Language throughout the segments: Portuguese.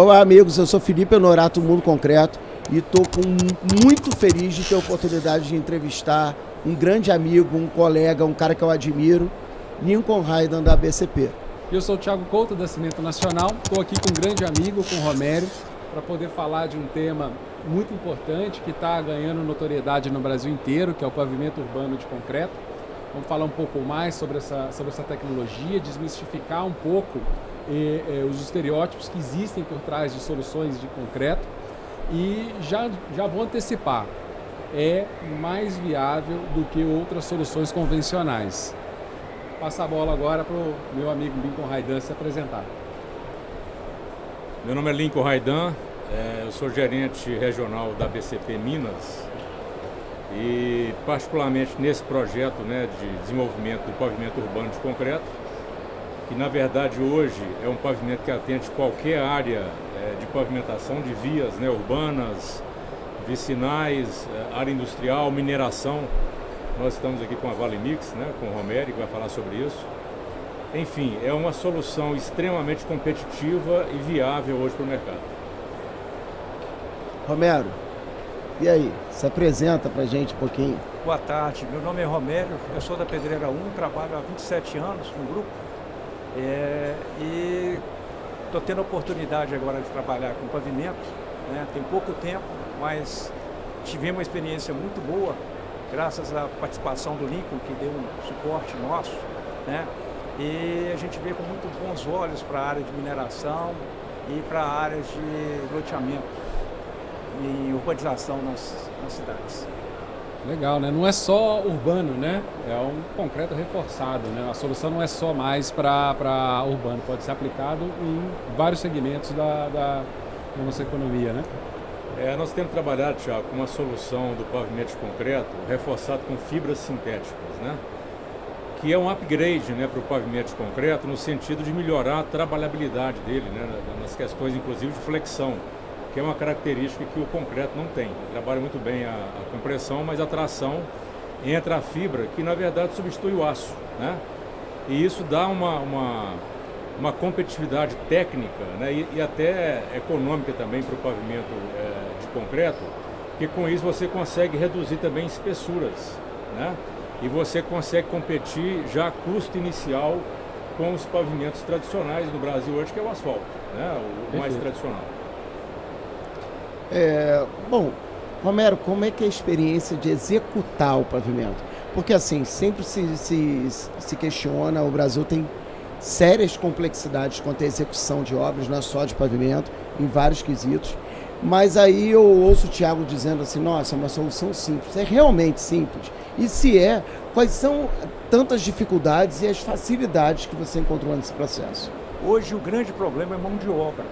Olá, amigos, eu sou Felipe Honorato, Mundo Concreto, e estou muito feliz de ter a oportunidade de entrevistar um grande amigo, um colega, um cara que eu admiro, Lincoln Raydan, da BCP. Eu sou o Thiago Couto, da Cimento Nacional, estou aqui com um grande amigo, com o Romério, para poder falar de um tema muito importante que está ganhando notoriedade no Brasil inteiro, que é o pavimento urbano de concreto. Vamos falar um pouco mais sobre essa tecnologia, desmistificar um pouco os estereótipos que existem por trás de soluções de concreto e já vou antecipar, é mais viável do que outras soluções convencionais. Passa a bola agora para o meu amigo Lincoln Raydan se apresentar. Meu nome é Lincoln Raydan, eu sou gerente regional da BCP Minas e particularmente nesse projeto, de desenvolvimento do pavimento urbano de concreto, que na verdade hoje é um pavimento que atende qualquer área de pavimentação de vias urbanas, vicinais, área industrial, mineração. Nós estamos aqui com a Vale Mix, com o Romério, que vai falar sobre isso. Enfim, é uma solução extremamente competitiva e viável hoje para o mercado. Romério, e aí? Se apresenta para a gente um pouquinho. Boa tarde, meu nome é Romério, eu sou da Pedreira 1, trabalho há 27 anos no grupo e estou tendo a oportunidade agora de trabalhar com pavimento, tem pouco tempo, mas tivemos uma experiência muito boa, graças à participação do Lincoln, que deu um suporte nosso, e a gente vê com muito bons olhos para a área de mineração e para a área de loteamento e urbanização nas cidades. Legal, né? Não é só urbano, É um concreto reforçado, A solução não é só mais para urbano, pode ser aplicado em vários segmentos da nossa economia, Nós temos trabalhado, Thiago, com uma solução do pavimento de concreto reforçado com fibras sintéticas, que é um upgrade para o pavimento de concreto no sentido de melhorar a trabalhabilidade dele, nas questões inclusive de flexão, que é uma característica que o concreto não tem. Ele trabalha muito bem a compressão, mas a tração entra a fibra, que na verdade substitui o aço, E isso dá uma competitividade técnica, e até econômica também para o pavimento de concreto, que com isso você consegue reduzir também espessuras, e você consegue competir já a custo inicial com os pavimentos tradicionais no Brasil hoje, que é o asfalto, o mais tradicional. Bom, Romero, como é que é a experiência de executar o pavimento? Porque assim, sempre se questiona, o Brasil tem sérias complexidades quanto à execução de obras, não é só de pavimento, em vários quesitos. Mas aí eu ouço o Thiago dizendo assim, nossa, é uma solução simples. É realmente simples? E se quais são tantas dificuldades e as facilidades que você encontrou nesse processo? Hoje o grande problema é mão de obra,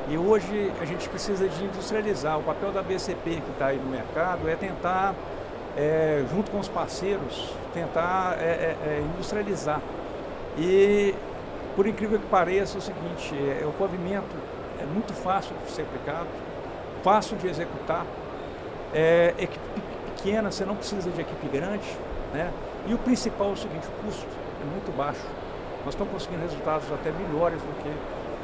E hoje a gente precisa de industrializar. O papel da BCP que está aí no mercado é tentar, junto com os parceiros, tentar industrializar. E, por incrível que pareça, é o seguinte, o pavimento é muito fácil de ser aplicado, fácil de executar, equipe pequena, você não precisa de equipe grande, E o principal é o seguinte, o custo é muito baixo. Nós estamos conseguindo resultados até melhores do que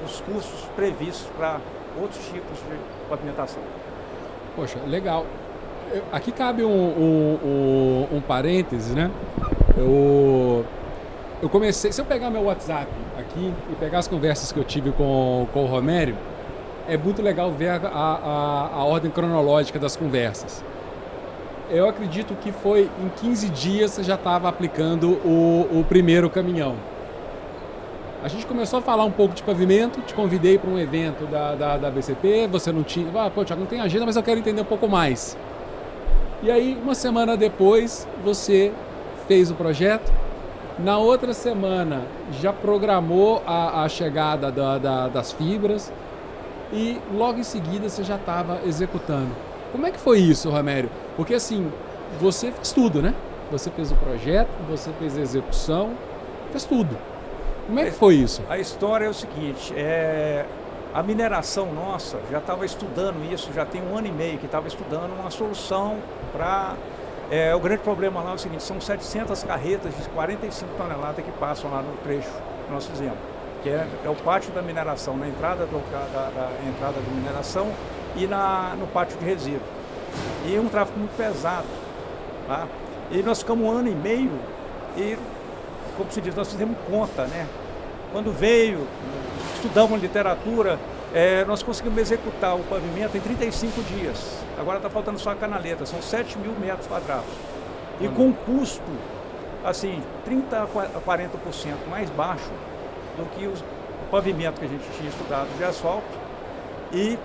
os custos previstos para outros tipos de pavimentação. Poxa, legal. Aqui cabe um parêntese, Eu comecei, se eu pegar meu WhatsApp aqui e pegar as conversas que eu tive com o Romério, é muito legal ver a ordem cronológica das conversas. Eu acredito que foi em 15 dias você já estava aplicando o primeiro caminhão. A gente começou a falar um pouco de pavimento, te convidei para um evento da BCP, você não tinha... Pô, Thiago, não tem agenda, mas eu quero entender um pouco mais. E aí, uma semana depois, você fez o projeto. Na outra semana, já programou a chegada das fibras e logo em seguida você já estava executando. Como é que foi isso, Romério? Porque assim, você fez tudo, Você fez o projeto, você fez a execução, fez tudo. Como é que foi isso? A história é o seguinte, a mineração nossa já estava estudando isso, já tem 1 ano e meio que estava estudando uma solução para... o grande problema lá é o seguinte, são 700 carretas de 45 toneladas que passam lá no trecho que nós fizemos. que é o pátio da mineração, na entrada, da entrada da mineração e no pátio de resíduo. E é um tráfego muito pesado. Tá? E nós ficamos 1 ano e meio e, como se diz, nós fizemos conta, né? Quando veio, estudamos literatura, nós conseguimos executar o pavimento em 35 dias. Agora está faltando só a canaleta, são 7 mil metros quadrados. E com um custo, assim, 30% a 40% mais baixo do que o pavimento que a gente tinha estudado de asfalto e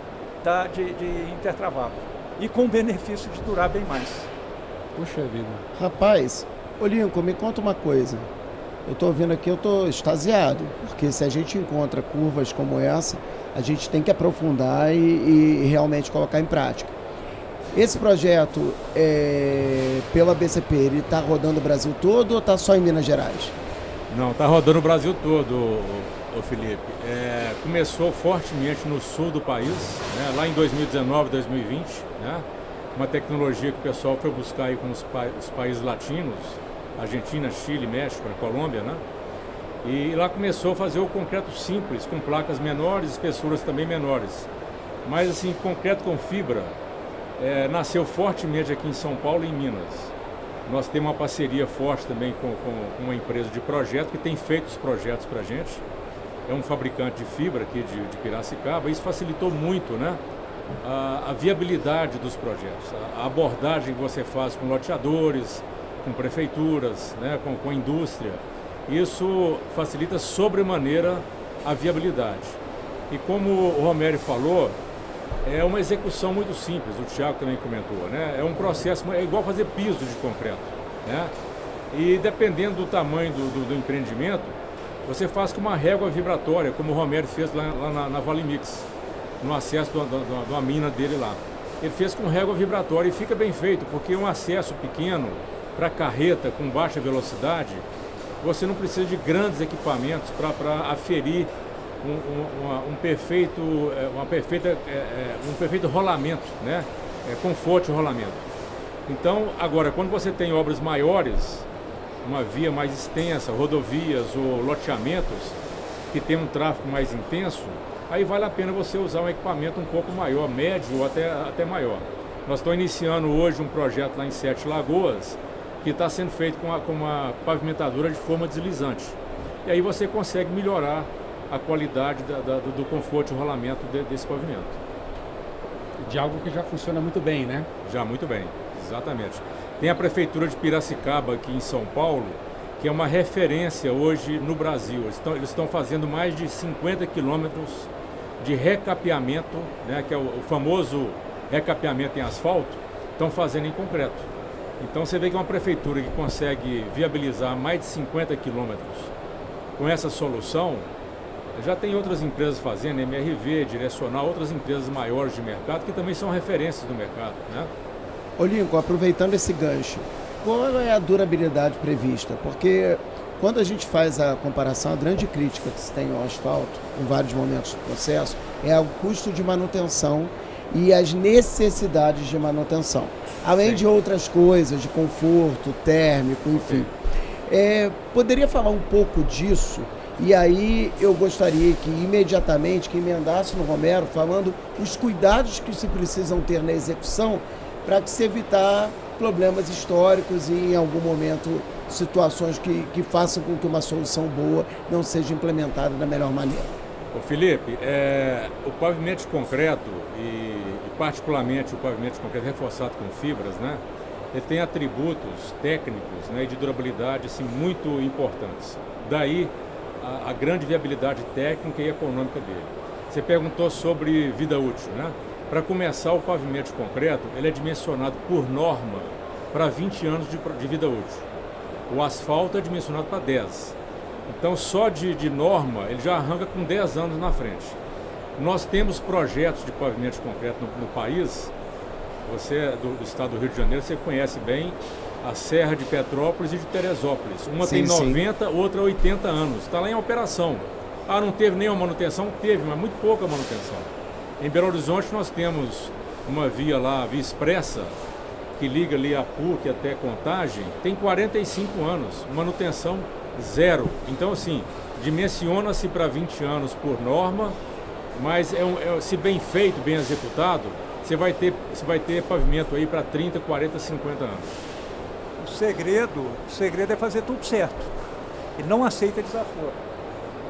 de intertravado. E com o benefício de durar bem mais. Puxa vida. Rapaz, ô Lincoln, me conta uma coisa. Eu estou vendo aqui, eu estou extasiado, porque se a gente encontra curvas como essa, a gente tem que aprofundar e realmente colocar em prática. Esse projeto, pela BCP, ele está rodando o Brasil todo ou está só em Minas Gerais? Não, está rodando o Brasil todo, ô Felipe. Começou fortemente no sul do país, né, lá em 2019, 2020, né, uma tecnologia que o pessoal foi buscar aí com os países latinos, Argentina, Chile, México, Colômbia, né? E lá começou a fazer o concreto simples, com placas menores, espessuras também menores. Mas assim, concreto com fibra, nasceu fortemente aqui em São Paulo e em Minas. Nós temos uma parceria forte também com uma empresa de projeto que tem feito os projetos para a gente. É um fabricante de fibra aqui de Piracicaba. Isso facilitou muito, né, a viabilidade dos projetos, a abordagem que você faz com loteadores, com prefeituras, né, com a indústria. Isso facilita sobremaneira a viabilidade. E como o Romério falou, é uma execução muito simples, o Thiago também comentou, né? É um processo, é igual fazer piso de concreto, né? E dependendo do tamanho do empreendimento, você faz com uma régua vibratória, como o Romério fez lá na Vale Mix, no acesso de uma mina dele lá. Ele fez com régua vibratória e fica bem feito, porque um acesso pequeno para carreta com baixa velocidade, você não precisa de grandes equipamentos para aferir um perfeito rolamento, né? Conforto de rolamento. Então, agora, quando você tem obras maiores, uma via mais extensa, rodovias ou loteamentos, que tem um tráfego mais intenso, aí vale a pena você usar um equipamento um pouco maior, médio ou até maior. Nós estamos iniciando hoje um projeto lá em Sete Lagoas, que está sendo feito com uma pavimentadora de forma deslizante. E aí você consegue melhorar a qualidade do conforto de rolamento desse pavimento. De algo que já funciona muito bem, né? Já muito bem, exatamente. Tem a Prefeitura de Piracicaba aqui em São Paulo, que é uma referência hoje no Brasil. Eles estão fazendo mais de 50 quilômetros de recapeamento, né, que é o famoso recapeamento em asfalto, estão fazendo em concreto. Então você vê que é uma prefeitura que consegue viabilizar mais de 50 quilômetros com essa solução. Já tem outras empresas fazendo, MRV, Direcional, outras empresas maiores de mercado que também são referências do mercado, né? Ô Lincoln, aproveitando esse gancho, qual é a durabilidade prevista? Porque quando a gente faz a comparação, a grande crítica que se tem ao asfalto, em vários momentos do processo, é o custo de manutenção e as necessidades de manutenção. Além de outras coisas, de conforto, térmico, enfim. Poderia falar um pouco disso? E aí eu gostaria que imediatamente que emendasse no Romero, falando os cuidados que se precisam ter na execução para que se evitar problemas históricos e em algum momento situações que façam com que uma solução boa não seja implementada da melhor maneira. Ô Felipe, o pavimento de concreto e particularmente o pavimento de concreto reforçado com fibras, né, ele tem atributos técnicos, né, e de durabilidade assim, muito importantes. Daí a grande viabilidade técnica e econômica dele. Você perguntou sobre vida útil, né? Para começar, o pavimento de concreto, ele é dimensionado por norma para 20 anos de vida útil. O asfalto é dimensionado para 10. Então, só de norma, ele já arranca com 10 anos na frente. Nós temos projetos de pavimento de concreto no país. Você é do estado do Rio de Janeiro, você conhece bem a Serra de Petrópolis e de Teresópolis. Uma tem 90, outra 80 anos. Está lá em operação. Não teve nenhuma manutenção? Teve, mas muito pouca manutenção. Em Belo Horizonte nós temos uma via lá, a Via Expressa, que liga ali a PUC até Contagem, tem 45 anos, manutenção Zero. Então, assim, dimensiona-se para 20 anos por norma, mas se bem feito, bem executado, você vai ter pavimento aí para 30, 40, 50 anos. O segredo é fazer tudo certo. E não aceita desaforo.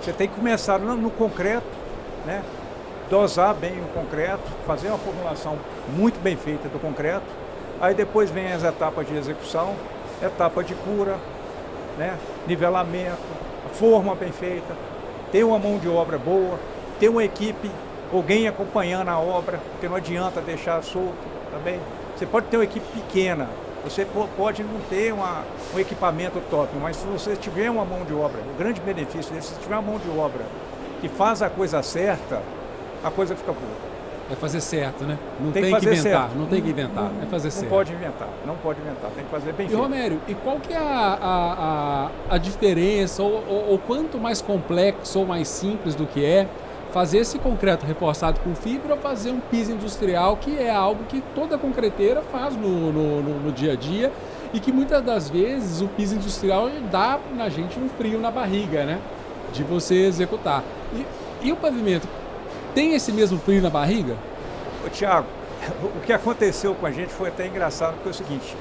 Você tem que começar no concreto, né? Dosar bem o concreto, fazer uma formulação muito bem feita do concreto. Aí depois vem as etapas de execução, etapa de cura, né? Nivelamento, forma bem feita, ter uma mão de obra boa, ter uma equipe, alguém acompanhando a obra, porque não adianta deixar solto também. Você pode ter uma equipe pequena, você pode não ter um equipamento top, mas se você tiver uma mão de obra, o grande benefício desse, se tiver uma mão de obra que faz a coisa certa, a coisa fica boa. É fazer certo, né? Não tem tem que que fazer inventar, certo. não tem que inventar, é fazer certo. Não pode inventar, tem que fazer bem E feito. Romério, e qual que é a diferença, ou quanto mais complexo ou mais simples do que é fazer esse concreto reforçado com fibra ou fazer um piso industrial, que é algo que toda concreteira faz no dia a dia e que muitas das vezes o piso industrial dá na gente um frio na barriga, né? De você executar. E o pavimento tem esse mesmo frio na barriga? Ô, Thiago, o que aconteceu com a gente foi até engraçado, porque é o seguinte,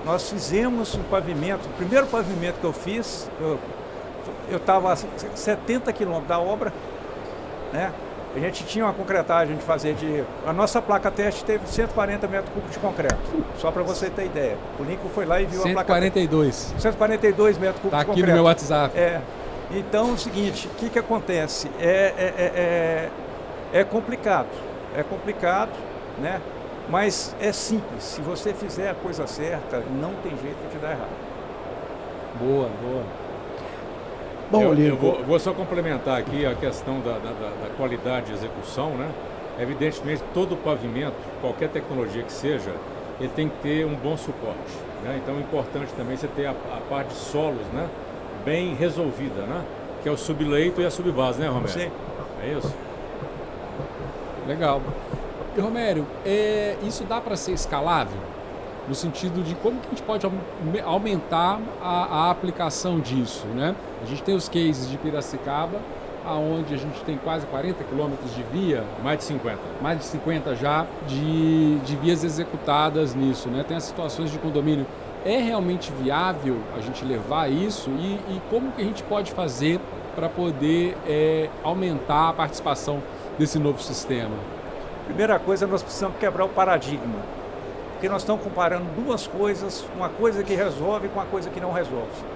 nós fizemos um pavimento, o primeiro pavimento que eu fiz, eu estava a 70 quilômetros da obra, né? A gente tinha uma concretagem de fazer a nossa placa teste teve 140 metros cúbicos de concreto, só para você ter ideia. O Lincoln foi lá e viu a placa 142. 142 metros cúbicos de concreto. Está aqui no meu WhatsApp. Então, é o seguinte, o que acontece? É complicado, né? Mas é simples. Se você fizer a coisa certa, não tem jeito de dar errado. Boa. Bom, eu vou só complementar aqui a questão da qualidade de execução, né? Evidentemente, todo pavimento, qualquer tecnologia que seja, ele tem que ter um bom suporte, né? Então é importante também você ter a parte de solos, né? Bem resolvida, né? Que é o subleito e a subbase, né, Romério? Sim. É isso? Legal. E Romério, isso dá para ser escalável? No sentido de como que a gente pode aumentar a aplicação disso, né? A gente tem os cases de Piracicaba, onde a gente tem quase 40 quilômetros de via. Mais de 50. Mais de 50 já de vias executadas nisso, né? Tem as situações de condomínio. É realmente viável a gente levar isso e como que a gente pode fazer para poder aumentar a participação desse novo sistema? Primeira coisa, nós precisamos quebrar o paradigma, porque nós estamos comparando duas coisas, uma coisa que resolve com uma coisa que não resolve.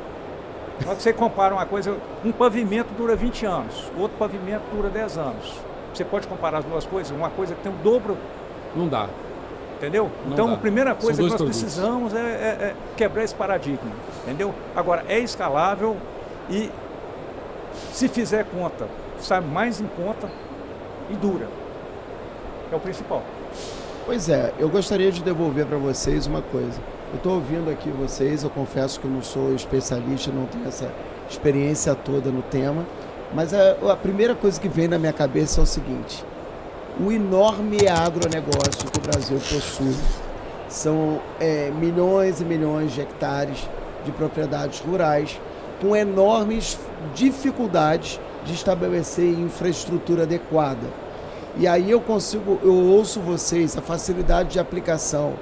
Na hora que você compara uma coisa, um pavimento dura 20 anos, outro pavimento dura 10 anos. Você pode comparar as duas coisas, uma coisa que tem o dobro. Não dá. Entendeu? Não então, dá. a primeira coisa que nós produtos. precisamos é quebrar esse paradigma, entendeu? Agora, é escalável e se fizer conta, sai mais em conta e dura. É o principal. Pois é, eu gostaria de devolver para vocês uma coisa. Eu estou ouvindo aqui vocês, eu confesso que eu não sou especialista, não tenho essa experiência toda no tema, mas a primeira coisa que vem na minha cabeça é o seguinte: o enorme agronegócio que o Brasil possui. São milhões e milhões de hectares de propriedades rurais com enormes dificuldades de estabelecer infraestrutura adequada. E aí eu ouço vocês, a facilidade de aplicação,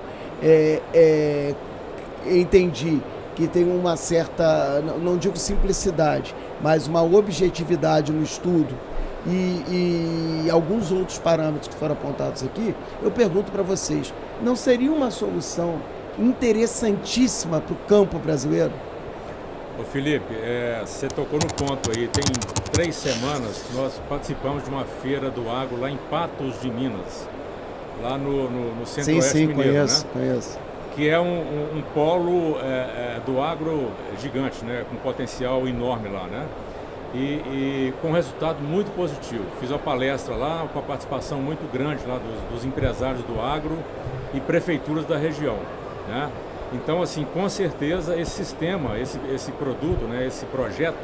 entendi que tem uma certa, não digo simplicidade, mas uma objetividade no estudo e alguns outros parâmetros que foram apontados aqui. Eu pergunto para vocês, não seria uma solução interessantíssima para o campo brasileiro? Ô Felipe, você tocou no ponto aí. Tem 3 semanas que nós participamos de uma feira do agro lá em Patos de Minas, lá no centro-oeste mineiro, conheço. Que é um polo do agro gigante, né? Com potencial enorme lá, né? E com resultado muito positivo. Fiz uma palestra lá com a participação muito grande lá dos empresários do agro e prefeituras da região, né? Então, assim, com certeza esse sistema, esse produto, né, esse projeto,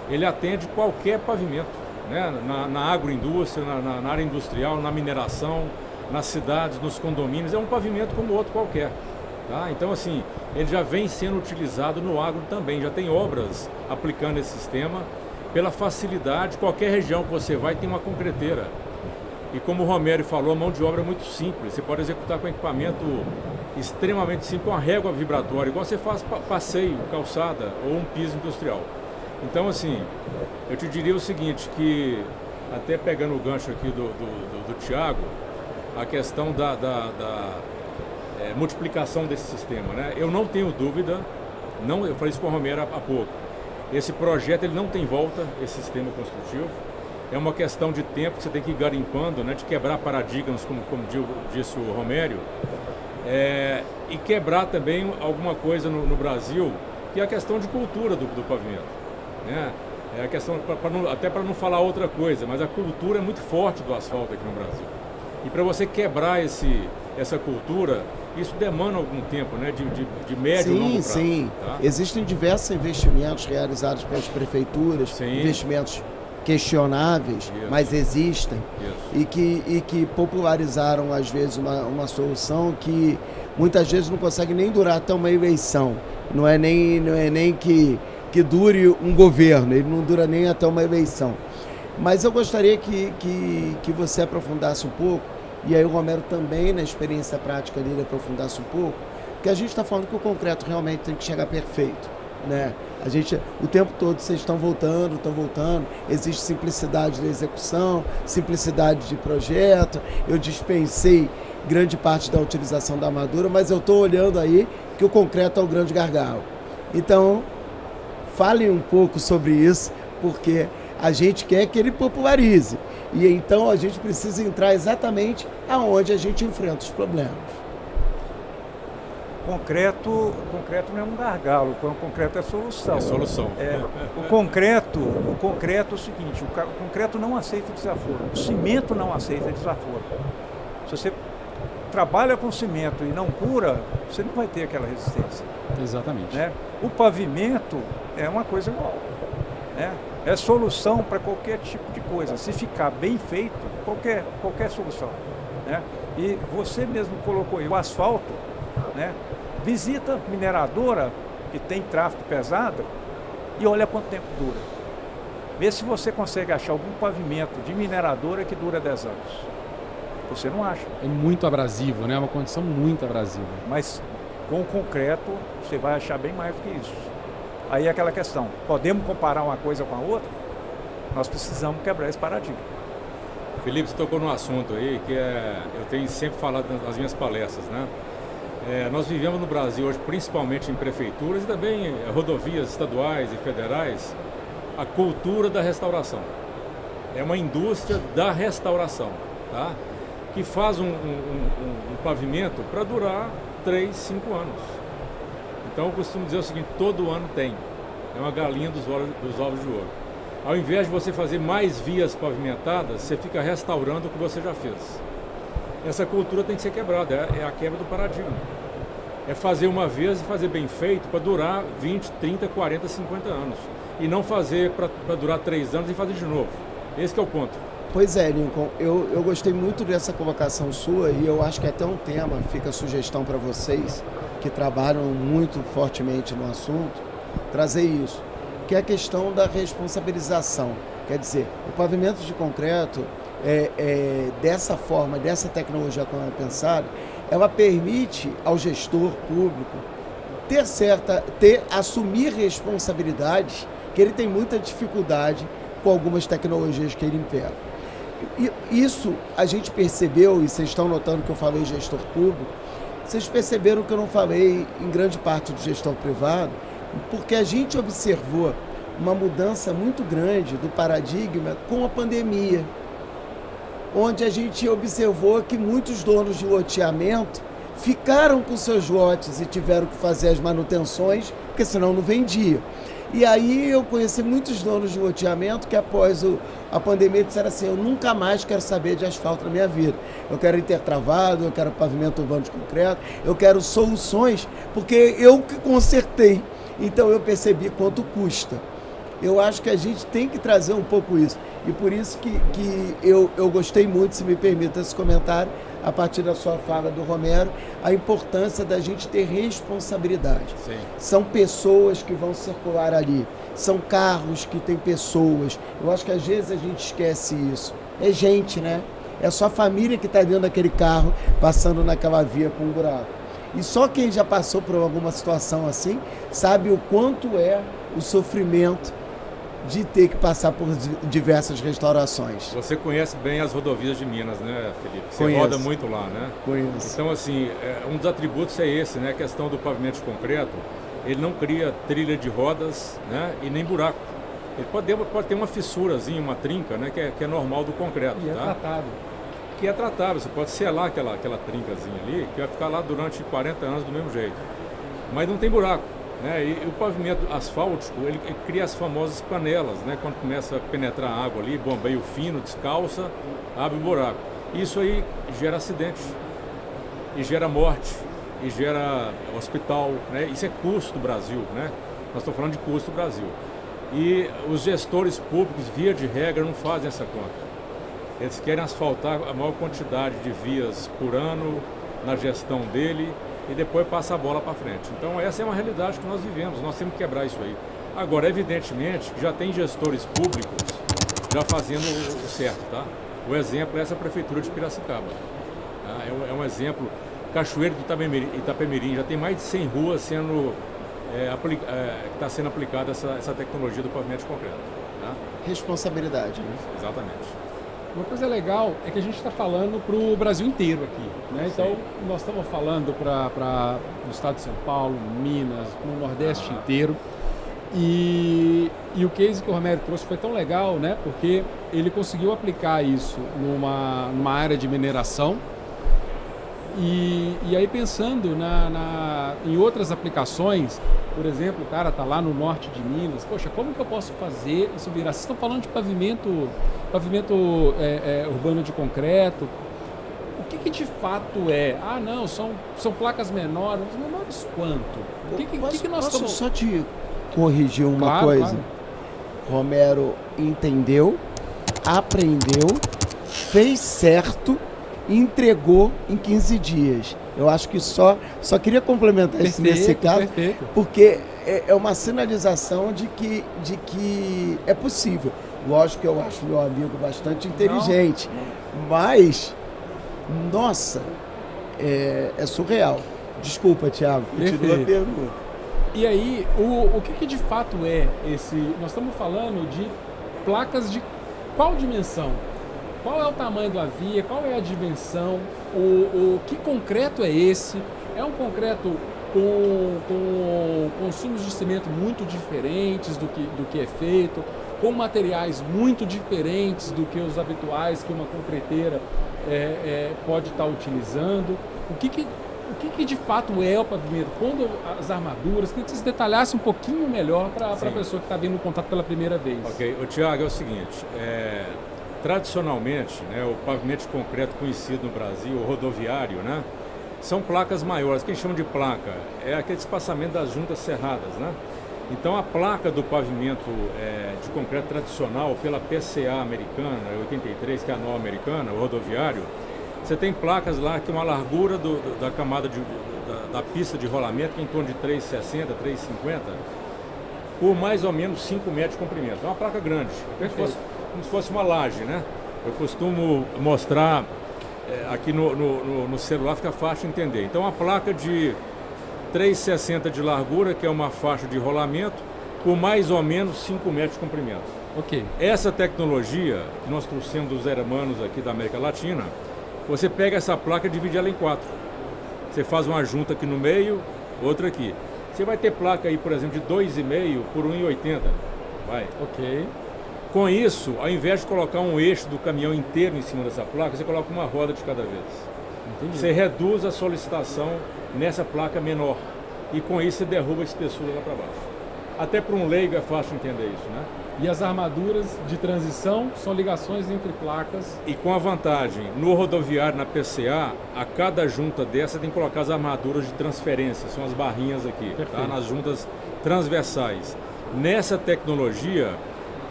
ele atende qualquer pavimento, né, na agroindústria, na área industrial, na mineração, nas cidades, nos condomínios. É um pavimento como outro qualquer. Tá? Então, assim, ele já vem sendo utilizado no agro também, já tem obras aplicando esse sistema pela facilidade. Qualquer região que você vai tem uma concreteira. E como o Romério falou, a mão de obra é muito simples. Você pode executar com equipamento extremamente simples, com uma régua vibratória, igual você faz passeio, calçada ou um piso industrial. Então, assim, eu te diria o seguinte, que até pegando o gancho aqui do Thiago, a questão da multiplicação desse sistema, né? Eu não tenho dúvida, eu falei isso com o Romério há pouco, esse projeto ele não tem volta, esse sistema construtivo. É uma questão de tempo que você tem que ir garimpando, né, de quebrar paradigmas, como disse o Romério, e quebrar também alguma coisa no Brasil, que é a questão de cultura do pavimento. Né? É a questão, até para não falar outra coisa, mas a cultura é muito forte do asfalto aqui no Brasil. E para você quebrar essa cultura, isso demanda algum tempo, né, de médio e longo prazo. Sim, tá? Existem diversos investimentos realizados pelas prefeituras, Sim. Investimentos questionáveis, Isso. mas existem. Isso. E que popularizaram, às vezes, uma solução que muitas vezes não consegue nem durar até uma eleição. Não é nem que dure um governo, ele não dura nem até uma eleição. Mas eu gostaria que você aprofundasse um pouco, e aí o Romero também, na experiência prática dele, aprofundasse um pouco, porque a gente está falando que o concreto realmente tem que chegar perfeito. Né? O tempo todo vocês estão voltando, existe simplicidade da execução, simplicidade de projeto. Eu dispensei grande parte da utilização da armadura, mas eu estou olhando aí que o concreto é o grande gargalo. Então, falem um pouco sobre isso, porque a gente quer que ele popularize. E então a gente precisa entrar exatamente aonde a gente enfrenta os problemas. Concreto não é um gargalo, o concreto é solução. É solução. O concreto é o seguinte, o concreto não aceita desaforo, o cimento não aceita desaforo. Se você trabalha com cimento e não cura, você não vai ter aquela resistência. Exatamente. Né? O pavimento é uma coisa igual. Né? É solução para qualquer tipo de coisa. Se ficar bem feito, qualquer solução. Né? E você mesmo colocou aí o asfalto, né? Visita mineradora que tem tráfego pesado e olha quanto tempo dura. Vê se você consegue achar algum pavimento de mineradora que dura 10 anos. Você não acha. É muito abrasivo, né? É uma condição muito abrasiva. Mas com o concreto você vai achar bem mais do que isso. Aí é aquela questão, podemos comparar uma coisa com a outra? Nós precisamos quebrar esse paradigma. Felipe, você tocou num assunto aí que eu tenho sempre falado nas minhas palestras, né? Nós vivemos no Brasil hoje, principalmente em prefeituras e também rodovias estaduais e federais, a cultura da restauração. É uma indústria da restauração, tá? Que faz um pavimento para durar 3, 5 anos. Então eu costumo dizer o seguinte, todo ano tem. É uma galinha dos ovos de ouro. Ao invés de você fazer mais vias pavimentadas, você fica restaurando o que você já fez. Essa cultura tem que ser quebrada, é a quebra do paradigma. É fazer uma vez e fazer bem feito para durar 20, 30, 40, 50 anos. E não fazer para durar 3 anos e fazer de novo. Esse que é o ponto. Pois é, Lincoln, eu gostei muito dessa colocação sua e eu acho que até um tema, fica a sugestão para vocês que trabalham muito fortemente no assunto, trazer isso, que é a questão da responsabilização. Quer dizer, o pavimento de concreto, dessa forma, dessa tecnologia como é pensada, ela permite ao gestor público assumir responsabilidades que ele tem muita dificuldade com algumas tecnologias que ele impera. E isso a gente percebeu, e vocês estão notando que eu falei gestor público, vocês perceberam que eu não falei em grande parte do gestor privado, porque a gente observou uma mudança muito grande do paradigma com a pandemia, onde a gente observou que muitos donos de loteamento ficaram com seus lotes e tiveram que fazer as manutenções, porque senão não vendia. E aí eu conheci muitos donos de loteamento que após a pandemia disseram assim, eu nunca mais quero saber de asfalto na minha vida. Eu quero intertravado, eu quero pavimento urbano de concreto, eu quero soluções, porque eu que consertei. Então eu percebi quanto custa. Eu acho que a gente tem que trazer um pouco isso. E por isso que eu gostei muito, se me permita esse comentário, a partir da sua fala do Romero, a importância da gente ter responsabilidade. Sim. São pessoas que vão circular ali, são carros que têm pessoas. Eu acho que às vezes a gente esquece isso. É gente, né? É só a família que está dentro daquele carro, passando naquela via com um buraco. E só quem já passou por alguma situação assim, sabe o quanto é o sofrimento de ter que passar por diversas restaurações. Você conhece bem as rodovias de Minas, né, Felipe? Você Conheço. roda muito lá, né? Conheço. Então, assim, um dos atributos é esse, né? A questão do pavimento de concreto, ele não cria trilha de rodas, né? E nem buraco. Ele pode ter uma fissurazinha, uma trinca, né? Que é normal do concreto, E é tá? tratado. Que é tratável, você pode selar aquela trincazinha ali, que vai ficar lá durante 40 anos do mesmo jeito. Mas não tem buraco, né? E o pavimento asfáltico, ele cria as famosas panelas, né? Quando começa a penetrar água ali, bombeio fino, descalça, abre um buraco. Isso aí gera acidente, e gera morte, e gera hospital, né? Isso é custo do Brasil, né? Nós estamos falando de custo do Brasil. E os gestores públicos, via de regra, não fazem essa conta. Eles querem asfaltar a maior quantidade de vias por ano na gestão dele e depois passa a bola para frente. Então essa é uma realidade que nós vivemos, nós temos que quebrar isso aí. Agora, evidentemente, que já tem gestores públicos já fazendo o certo, tá? O exemplo é essa prefeitura de Piracicaba. Tá? É um exemplo. Cachoeiro do Itapemirim já tem mais de 100 ruas sendo está sendo aplicada essa tecnologia do pavimento de concreto. Tá? Responsabilidade, né? Exatamente. Uma coisa legal é que a gente está falando para o Brasil inteiro aqui, né? Então, nós estamos falando para o estado de São Paulo, Minas, no Nordeste inteiro. E o case que o Romero trouxe foi tão legal, né? Porque ele conseguiu aplicar isso numa área de mineração. E aí pensando em outras aplicações, por exemplo, o cara está lá no norte de Minas, poxa, como que eu posso fazer isso virar? Vocês estão falando de pavimento urbano de concreto, o que de fato é? Ah, não, são placas menores, mas menores quanto? O que nós posso estamos... só te corrigir uma Claro, coisa? claro. Romero entendeu, aprendeu, fez certo, entregou em 15 dias. Eu acho que só queria complementar isso nesse caso, Perfeito. porque é uma sinalização de que é possível. Lógico que eu acho meu amigo bastante inteligente, mas, nossa, é surreal. Desculpa, Thiago, continua a Perfeito. pergunta. E aí, o que de fato é esse... Nós estamos falando de placas de qual dimensão? Qual é o tamanho da via? Qual é a dimensão? Que concreto é esse? É um concreto com consumos de cimento muito diferentes do que é feito, com materiais muito diferentes do que os habituais que uma concreteira pode estar utilizando. O que de fato é o pavimento? Quando as armaduras, queria que vocês detalhassem um pouquinho melhor para a pessoa que está vindo em contato pela primeira vez. Ok, Tiago, é o seguinte, tradicionalmente, né, o pavimento de concreto conhecido no Brasil, o rodoviário, né, são placas maiores. Quem chama de placa é aquele espaçamento das juntas serradas, né? Então a placa do pavimento de concreto tradicional pela PCA americana, 83, que é a norma americana, o rodoviário, você tem placas lá que uma largura da camada da pista de rolamento que é em torno de 3,60, 3,50, por mais ou menos 5 metros de comprimento. É uma placa grande, como se fosse uma laje, né? Eu costumo mostrar aqui no celular, fica fácil de entender. Então, a placa de 3,60 de largura, que é uma faixa de rolamento, por mais ou menos 5 metros de comprimento. Ok. Essa tecnologia que nós trouxemos dos hermanos aqui da América Latina, você pega essa placa e divide ela em 4. Você faz uma junta aqui no meio, outra aqui. Você vai ter placa aí, por exemplo, de 2,5 por 1,80. Vai. Ok. Com isso, ao invés de colocar um eixo do caminhão inteiro em cima dessa placa, você coloca uma roda de cada vez. Entendi. Você reduz a solicitação nessa placa menor. E com isso você derruba a espessura lá para baixo. Até para um leigo é fácil entender isso, né? E as armaduras de transição são ligações entre placas. E com a vantagem, no rodoviário, na PCA, a cada junta dessa tem que colocar as armaduras de transferência, são as barrinhas aqui, tá? Nas juntas transversais. Nessa tecnologia,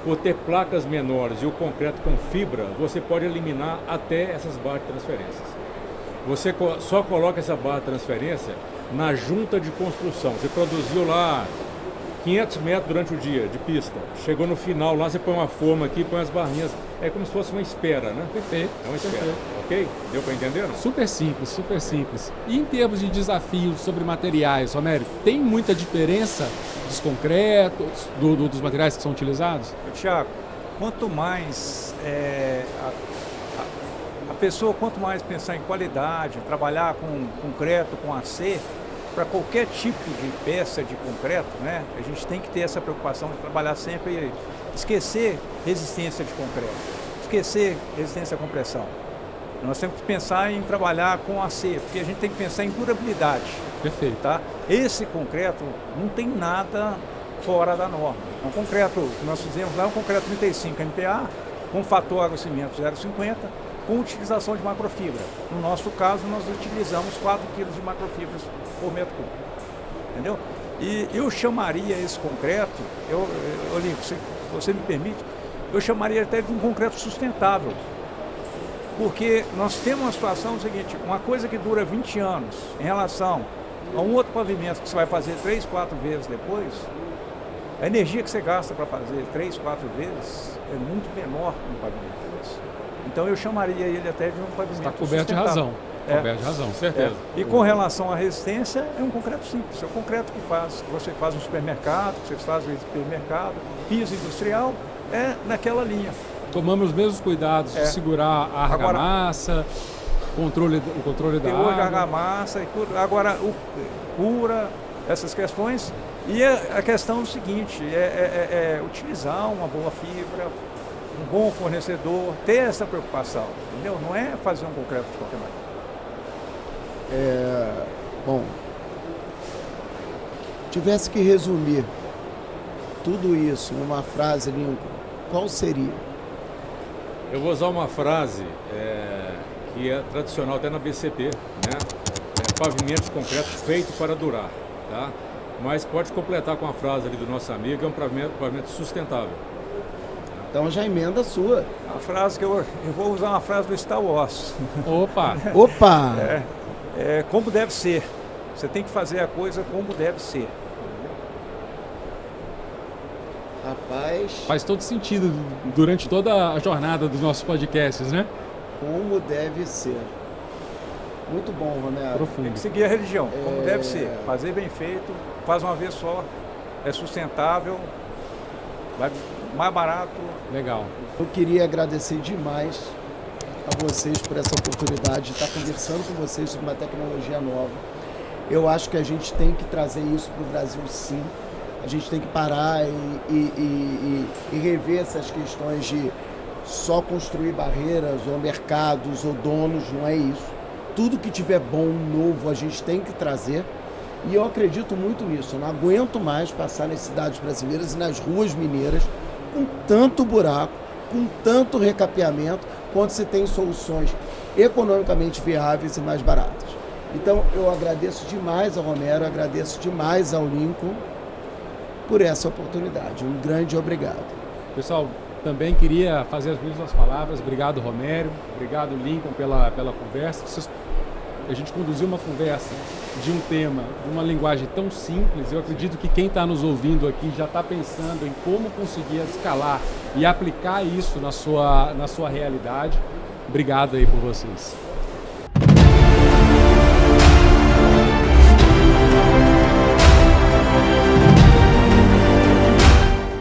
por ter placas menores e o concreto com fibra, você pode eliminar até essas barras de transferências. Você só coloca essa barra de transferência na junta de construção. Você produziu lá 500 metros durante o dia de pista. Chegou no final lá, você põe uma forma aqui, põe as barrinhas. É como se fosse uma espera, né? Perfeito. É uma espera. Perfeito. Ok? Deu para entender? Não? Super simples, super simples. E em termos de desafios sobre materiais, Romério, tem muita diferença dos concretos, dos materiais que são utilizados? Tiago, quanto mais a pessoa, quanto mais pensar em qualidade, trabalhar com concreto, com AC, para qualquer tipo de peça de concreto, né, a gente tem que ter essa preocupação de trabalhar sempre, esquecer resistência de concreto, esquecer resistência à compressão. Nós temos que pensar em trabalhar com AC, porque a gente tem que pensar em durabilidade. Perfeito. Tá? Esse concreto não tem nada fora da norma. É um concreto que nós fizemos lá, é um concreto 35 MPa, com fator água-cimento 0,50, com utilização de macrofibra. No nosso caso, nós utilizamos 4 kg de macrofibras por metro cúbico. Entendeu? E eu chamaria esse concreto, Olímpio, se você me permite, eu chamaria até de um concreto sustentável. Porque nós temos uma situação seguinte, uma coisa que dura 20 anos em relação a um outro pavimento que você vai fazer 3, 4 vezes depois, a energia que você gasta para fazer 3, 4 vezes é muito menor no pavimento desse. Então eu chamaria ele até de um pavimento Está coberto de razão. Coberto de razão. Certeza. E com relação à resistência, é um concreto simples. É o concreto que você faz no supermercado, que você faz no supermercado, piso industrial, é naquela linha. Tomamos os mesmos cuidados de segurar a argamassa, o controle da teor de água. argamassa, agora cura, essas questões. E a questão é o seguinte, é utilizar uma boa fibra, um bom fornecedor, ter essa preocupação, entendeu? Não é fazer um concreto de qualquer maneira. Bom, tivesse que resumir tudo isso numa frase, Lincoln, qual seria? Eu vou usar uma frase que é tradicional até na BCP, né? Pavimento de concreto feito para durar, tá? Mas pode completar com a frase ali do nosso amigo, é um pavimento sustentável. Então já emenda a sua. A frase que eu vou usar uma frase do Star Wars. Opa! Opa! Como deve ser. Você tem que fazer a coisa como deve ser. Rapaz, Faz todo sentido durante toda a jornada dos nossos podcasts, né? como deve ser. Muito bom, Romero. Tem Profundo. que seguir a religião, como deve ser. Fazer bem feito, faz uma vez só, é sustentável, vai mais barato. Legal. Eu queria agradecer demais a vocês por essa oportunidade de estar conversando com vocês sobre uma tecnologia nova. Eu acho que a gente tem que trazer isso para o Brasil, sim. A gente tem que parar e rever essas questões de só construir barreiras ou mercados ou donos, não é isso. Tudo que tiver bom, novo, a gente tem que trazer. E eu acredito muito nisso. Eu não aguento mais passar nas cidades brasileiras e nas ruas mineiras com tanto buraco, com tanto recapeamento, quando se tem soluções economicamente viáveis e mais baratas. Então, eu agradeço demais ao Romero, agradeço demais ao Lincoln por essa oportunidade. Um grande obrigado. Pessoal, também queria fazer as mesmas palavras. Obrigado, Romério. Obrigado, Lincoln, pela conversa. A gente conduziu uma conversa de um tema, de uma linguagem tão simples. Eu acredito que quem está nos ouvindo aqui já está pensando em como conseguir escalar e aplicar isso na sua realidade. Obrigado aí por vocês.